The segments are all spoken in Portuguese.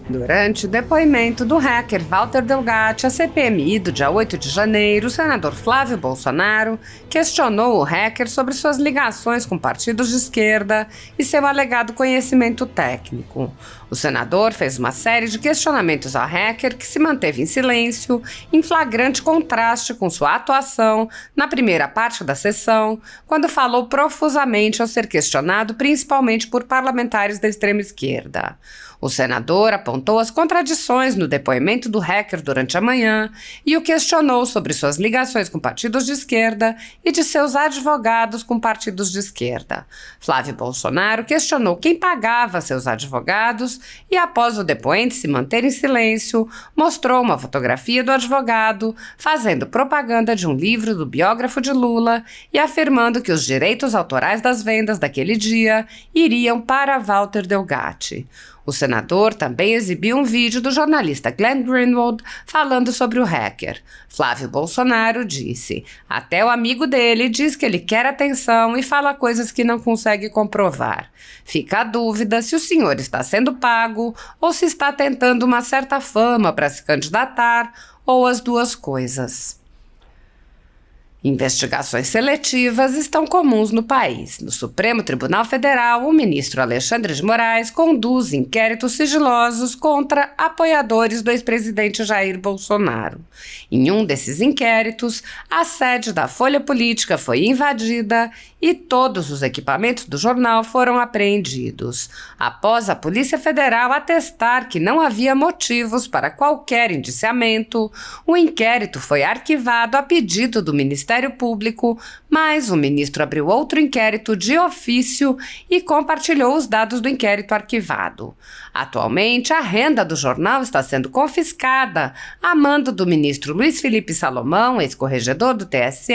Durante o depoimento do hacker Walter Delgatti à CPMI do dia 8 de janeiro, o senador Flávio Bolsonaro questionou o hacker sobre suas ligações com partidos de esquerda e seu alegado conhecimento técnico. O senador fez uma série de questionamentos ao hacker, que se manteve em silêncio, em flagrante contraste com sua atuação na primeira parte da sessão, quando falou profusamente ao ser questionado principalmente por parlamentares da extrema esquerda. O senador apontou as contradições no depoimento do hacker durante a manhã e o questionou sobre suas ligações com partidos de esquerda e de seus advogados com partidos de esquerda. Flávio Bolsonaro questionou quem pagava seus advogados e, após o depoente se manter em silêncio, mostrou uma fotografia do advogado fazendo propaganda de um livro do biógrafo de Lula e afirmando que os direitos autorais das vendas daquele dia iriam para Walter Delgatti. O senador também exibiu um vídeo do jornalista Glenn Greenwald falando sobre o hacker. Flávio Bolsonaro disse: até o amigo dele diz que ele quer atenção e fala coisas que não consegue comprovar. Fica a dúvida se o senhor está sendo pago ou se está tentando uma certa fama para se candidatar, ou as duas coisas. Investigações seletivas estão comuns no país. No Supremo Tribunal Federal, o ministro Alexandre de Moraes conduz inquéritos sigilosos contra apoiadores do ex-presidente Jair Bolsonaro. Em um desses inquéritos, a sede da Folha Política foi invadida e todos os equipamentos do jornal foram apreendidos. Após a Polícia Federal atestar que não havia motivos para qualquer indiciamento, o inquérito foi arquivado a pedido do Ministério Público, mas o ministro abriu outro inquérito de ofício e compartilhou os dados do inquérito arquivado. Atualmente, a renda do jornal está sendo confiscada a mando do ministro Luiz Felipe Salomão, ex-corregedor do TSE,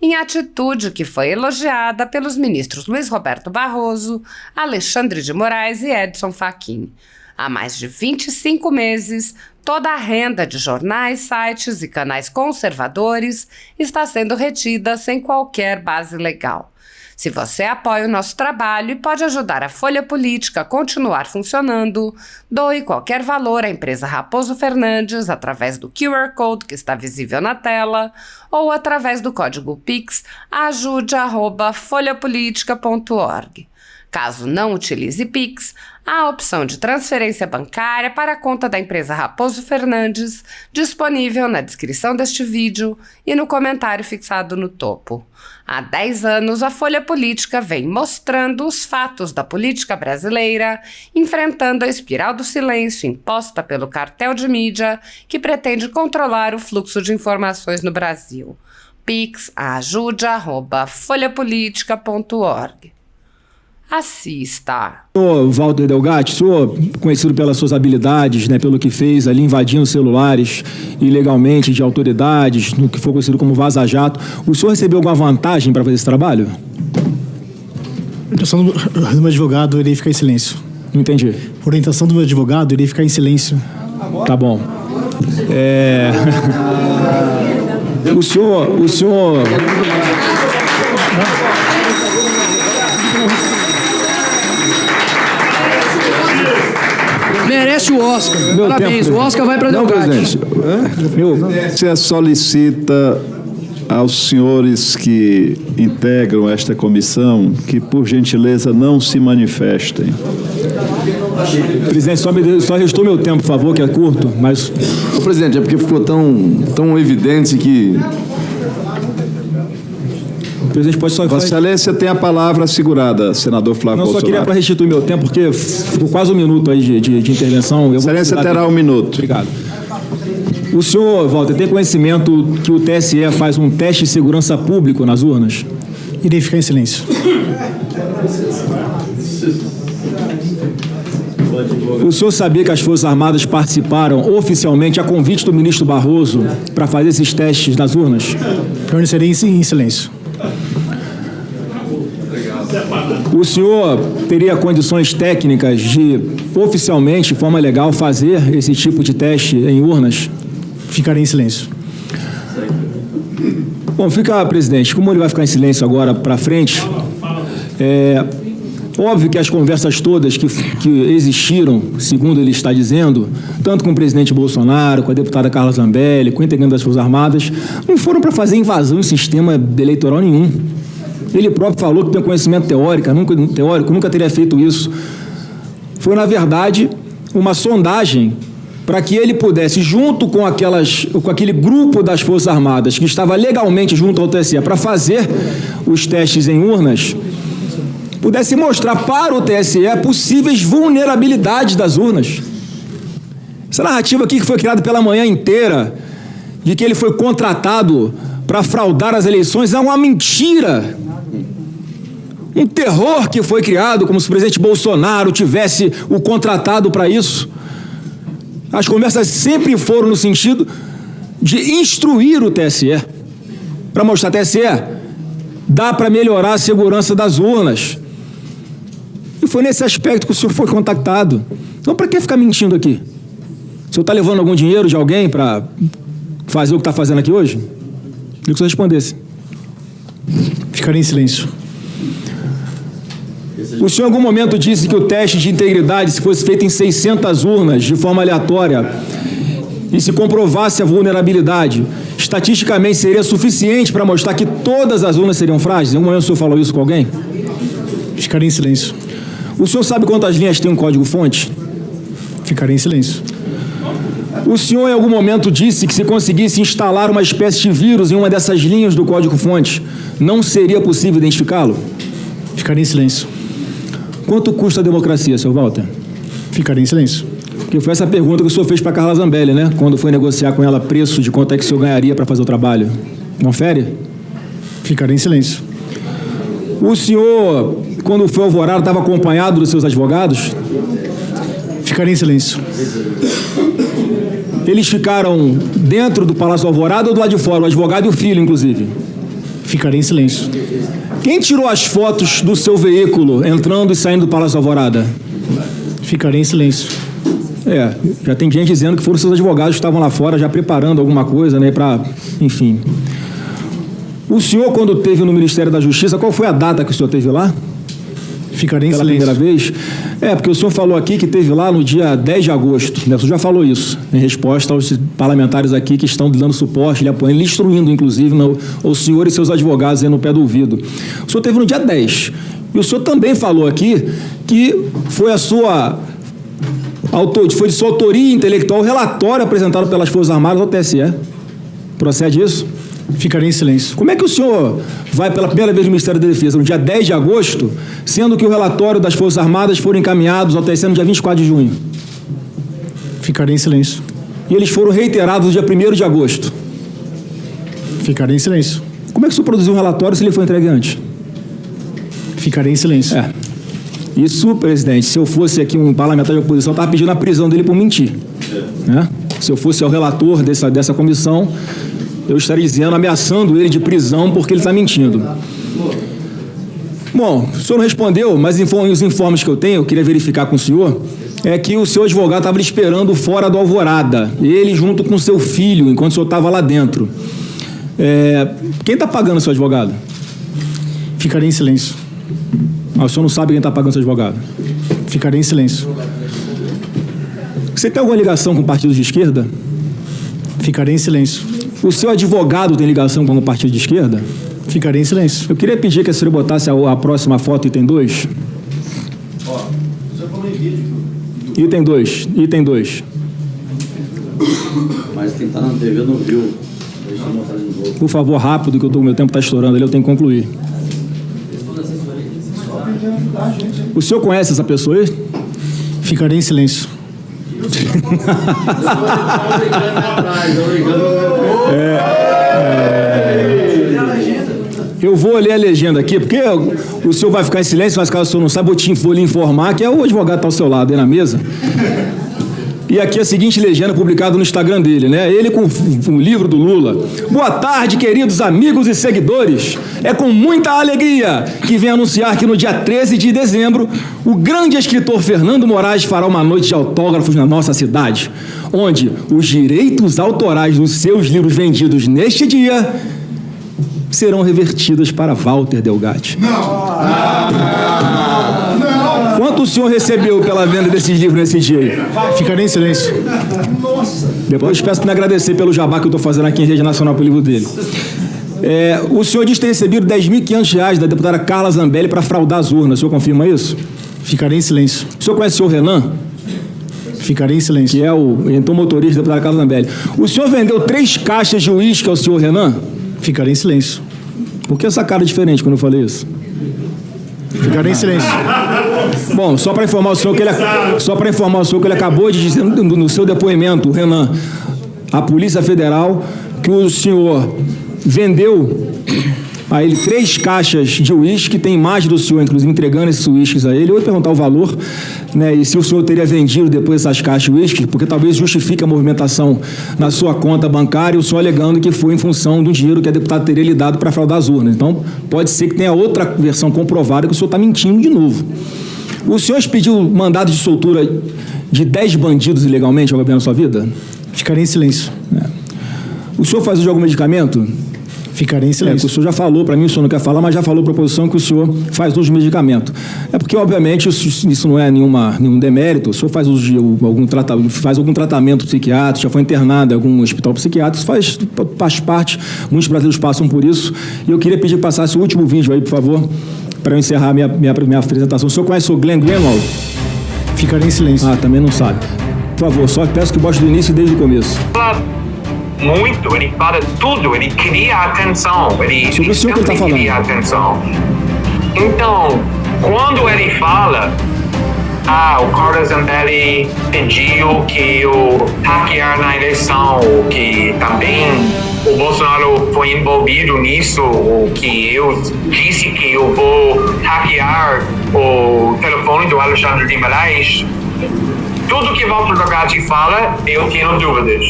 em atitude que foi elogiada pelos ministros Luiz Roberto Barroso, Alexandre de Moraes e Edson Fachin. Há mais de 25 meses, toda a renda de jornais, sites e canais conservadores está sendo retida sem qualquer base legal. Se você apoia o nosso trabalho e pode ajudar a Folha Política a continuar funcionando, doe qualquer valor à empresa Raposo Fernandes através do QR Code que está visível na tela ou através do código Pix ajude@folhapolitica.org. Caso não utilize Pix, há a opção de transferência bancária para a conta da empresa Raposo Fernandes, disponível na descrição deste vídeo e no comentário fixado no topo. Há 10 anos, a Folha Política vem mostrando os fatos da política brasileira, enfrentando a espiral do silêncio imposta pelo cartel de mídia que pretende controlar o fluxo de informações no Brasil. Pix ajude@folhapolitica.org. Assista. O Walter Delgatti, senhor conhecido pelas suas habilidades, pelo que fez ali invadindo celulares ilegalmente de autoridades, no que foi conhecido como vaza-jato, o senhor recebeu alguma vantagem para fazer esse trabalho? Por orientação do meu advogado, irei ficar em silêncio. Não entendi. Por orientação do meu advogado, irei ficar em silêncio. Tá bom. O senhor... Merece o Oscar. Parabéns, tempo, o Oscar vai para Delgatti. Você solicita aos senhores que integram esta comissão que, por gentileza, não se manifestem. Presidente, só restou meu tempo, por favor, que é curto, mas... Presidente, é porque ficou tão evidente que... O presidente pode só... Vossa Excelência tem a palavra assegurada, senador Flávio Bolsonaro. Não, só queria para restituir meu tempo, porque ficou quase um minuto aí de intervenção. Vossa Excelência terá um minuto. Obrigado. O senhor, Walter, tem conhecimento que o TSE faz um teste de segurança público nas urnas? Irei ficar em silêncio. O senhor sabia que as Forças Armadas participaram oficialmente, a convite do ministro Barroso, para fazer esses testes nas urnas? Permanecerei em silêncio. O senhor teria condições técnicas de, oficialmente, de forma legal, fazer esse tipo de teste em urnas? Ficarei em silêncio. Bom, presidente, como ele vai ficar em silêncio agora para frente, Óbvio que as conversas todas que existiram, segundo ele está dizendo, tanto com o presidente Bolsonaro, com a deputada Carla Zambelli, com o integrante das Forças Armadas, não foram para fazer invasão em sistema eleitoral nenhum. Ele próprio falou que tem conhecimento teórico, nunca teria feito isso. Foi, na verdade, uma sondagem para que ele pudesse, junto com aquele grupo das Forças Armadas que estava legalmente junto ao TSE para fazer os testes em urnas, pudesse mostrar para o TSE possíveis vulnerabilidades das urnas. Essa narrativa aqui que foi criada pela manhã inteira, de que ele foi contratado para fraudar as eleições, é uma mentira. Um terror que foi criado, como se o presidente Bolsonaro tivesse o contratado para isso. As conversas sempre foram no sentido de instruir o TSE, para mostrar, TSE, dá para melhorar a segurança das urnas. E foi nesse aspecto que o senhor foi contactado. Então, para que ficar mentindo aqui? O senhor está levando algum dinheiro de alguém para fazer o que está fazendo aqui hoje? Queria que o senhor respondesse. Ficarei em silêncio. O senhor em algum momento disse que o teste de integridade, se fosse feito em 600 urnas, de forma aleatória, e se comprovasse a vulnerabilidade, estatisticamente seria suficiente para mostrar que todas as urnas seriam frágeis? Em algum momento o senhor falou isso com alguém? Ficarei em silêncio. O senhor sabe quantas linhas tem um código-fonte? Ficarei em silêncio. O senhor em algum momento disse que se conseguisse instalar uma espécie de vírus em uma dessas linhas do código-fonte, não seria possível identificá-lo? Ficarei em silêncio. Quanto custa a democracia, senhor Walter? Ficarei em silêncio. Porque foi essa pergunta que o senhor fez para Carla Zambelli, né? Quando foi negociar com ela preço de quanto é que o senhor ganharia para fazer o trabalho. Confere? Ficarei em silêncio. O senhor, quando foi alvorado, estava acompanhado dos seus advogados? Ficarei em silêncio. Eles ficaram dentro do Palácio Alvorada ou do lado de fora? O advogado e o filho, inclusive. Ficarei em silêncio. Quem tirou as fotos do seu veículo entrando e saindo do Palácio Alvorada? Ficarei em silêncio. Já tem gente dizendo que foram seus advogados que estavam lá fora já preparando alguma coisa, né, para, enfim. O senhor, quando esteve no Ministério da Justiça, qual foi a data que o senhor esteve lá? Ficarei em Pela silêncio. primeira vez? Porque o senhor falou aqui que esteve lá no dia 10 de agosto, né? O senhor já falou isso, em resposta aos parlamentares aqui que estão dando suporte, lhe apoiando, lhe instruindo, inclusive, o senhor e seus advogados aí no pé do ouvido. O senhor esteve no dia 10. E o senhor também falou aqui que foi de sua autoria intelectual o relatório apresentado pelas Forças Armadas ao TSE. Procede isso? Ficarei em silêncio. Como é que o senhor vai pela primeira vez no Ministério da Defesa no dia 10 de agosto, sendo que o relatório das Forças Armadas foram encaminhados ao TSE no dia 24 de junho? Ficarei em silêncio. E eles foram reiterados no dia 1º de agosto. Ficarei em silêncio. Como é que o senhor produziu um relatório se ele foi entregue antes? Ficarei em silêncio. Isso, presidente, se eu fosse aqui um parlamentar de oposição, eu estava pedindo a prisão dele por mentir. Né? Se eu fosse o relator dessa comissão, eu estaria dizendo, ameaçando ele de prisão porque ele está mentindo. Bom, o senhor não respondeu, mas os informes que eu tenho, eu queria verificar com o senhor, é que o seu advogado estava lhe esperando fora do Alvorada, ele junto com seu filho, enquanto o senhor estava lá dentro. Quem está pagando o seu advogado? Ficarei em silêncio. O senhor não sabe quem está pagando o seu advogado? Ficarei em silêncio. Você tem alguma ligação com partidos de esquerda? Ficarei em silêncio. O seu advogado tem ligação com o partido de esquerda? Ficarei em silêncio. Eu queria pedir que a senhora botasse a próxima foto, item 2. Item 2, item 2. Mas quem está na TV não viu. Deixa eu mostrar de novo. Por favor, rápido, que o meu tempo está estourando ali, eu tenho que concluir. O senhor conhece essa pessoa aí? Ficarei em silêncio. Eu vou ler a legenda aqui, porque o senhor vai ficar em silêncio, mas caso o senhor não saiba, vou lhe informar que o advogado está ao seu lado aí na mesa. E aqui a seguinte legenda publicada no Instagram dele, né? Ele com o livro do Lula. Boa tarde, queridos amigos e seguidores. É com muita alegria que venho anunciar que no dia 13 de dezembro, o grande escritor Fernando Moraes fará uma noite de autógrafos na nossa cidade, onde os direitos autorais dos seus livros vendidos neste dia serão revertidos para Walter Delgatti. Não! Quanto o senhor recebeu pela venda desses livros nesse dia aí? Ficarei em silêncio. Depois peço para me agradecer pelo jabá que eu estou fazendo aqui em rede nacional pelo livro dele. O senhor diz ter recebido R$10.500 da deputada Carla Zambelli para fraudar as urnas. O senhor confirma isso? Ficarei em silêncio. O senhor conhece o senhor Renan? Ficarei em silêncio. Que é o então motorista da deputada Carla Zambelli. O senhor vendeu 3 caixas de uísque ao senhor Renan? Ficarei em silêncio. Por que essa cara diferente quando eu falei isso? Ficarei em silêncio. Bom, só para informar o senhor que ele acabou de dizer no seu depoimento, Renan, à Polícia Federal, que o senhor vendeu a ele 3 caixas de uísque, tem imagem do senhor, inclusive, entregando esses uísques a ele. Eu vou perguntar o valor, né, e se o senhor teria vendido depois essas caixas de uísque, porque talvez justifique a movimentação na sua conta bancária, e o senhor alegando que foi em função do dinheiro que a deputada teria lhe dado para fraudar as urnas. Então, pode ser que tenha outra versão comprovada que o senhor está mentindo de novo. O senhor expediu mandado de soltura de 10 bandidos ilegalmente ao governo da sua vida? Ficarei em silêncio. O senhor faz uso de algum medicamento? Ficarei em silêncio. O senhor já falou, para mim o senhor não quer falar, mas já falou para a oposição que o senhor faz uso de medicamento. É porque, obviamente, isso não é nenhum demérito. O senhor faz uso de algum tratamento psiquiátrico, já foi internado em algum hospital psiquiátrico, isso faz parte, muitos brasileiros passam por isso. E eu queria pedir que passasse o último vídeo aí, por favor, para eu encerrar minha apresentação. O senhor conhece o Glenn Greenwald? Ficarei em silêncio. Também não sabe. Por favor, só peço que bote do início e desde o começo. Muito, ele fala tudo, ele cria atenção, ele sempre cria atenção. Então, quando ele fala, o Carla Zambelli pediu que eu hackear na eleição, que também o Bolsonaro foi envolvido nisso, que eu disse que eu vou hackear o telefone do Alexandre de Moraes. Tudo que Walter Delgatti fala, eu tenho dúvidas,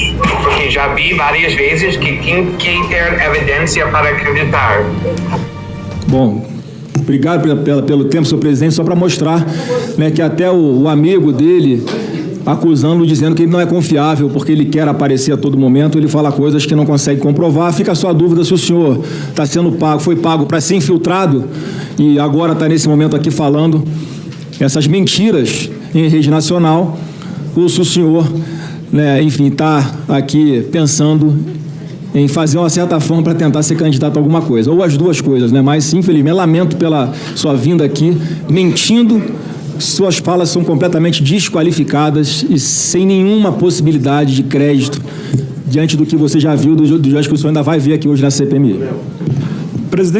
porque já vi várias vezes que tem que ter evidência para acreditar. Bom, obrigado pelo tempo, senhor presidente, só para mostrar, né, que até o amigo dele, acusando-o, dizendo que ele não é confiável, porque ele quer aparecer a todo momento, ele fala coisas que não consegue comprovar. Fica só a dúvida se o senhor está sendo pago, foi pago para ser infiltrado e agora está nesse momento aqui falando essas mentiras em rede nacional, ou se o senhor, né, enfim, está aqui pensando em fazer uma certa forma para tentar ser candidato a alguma coisa, ou as duas coisas, né? Mas, infelizmente, lamento pela sua vinda aqui, mentindo, suas falas são completamente desqualificadas e sem nenhuma possibilidade de crédito diante do que você já viu, do que o senhor ainda vai ver aqui hoje na CPMI. Presidente.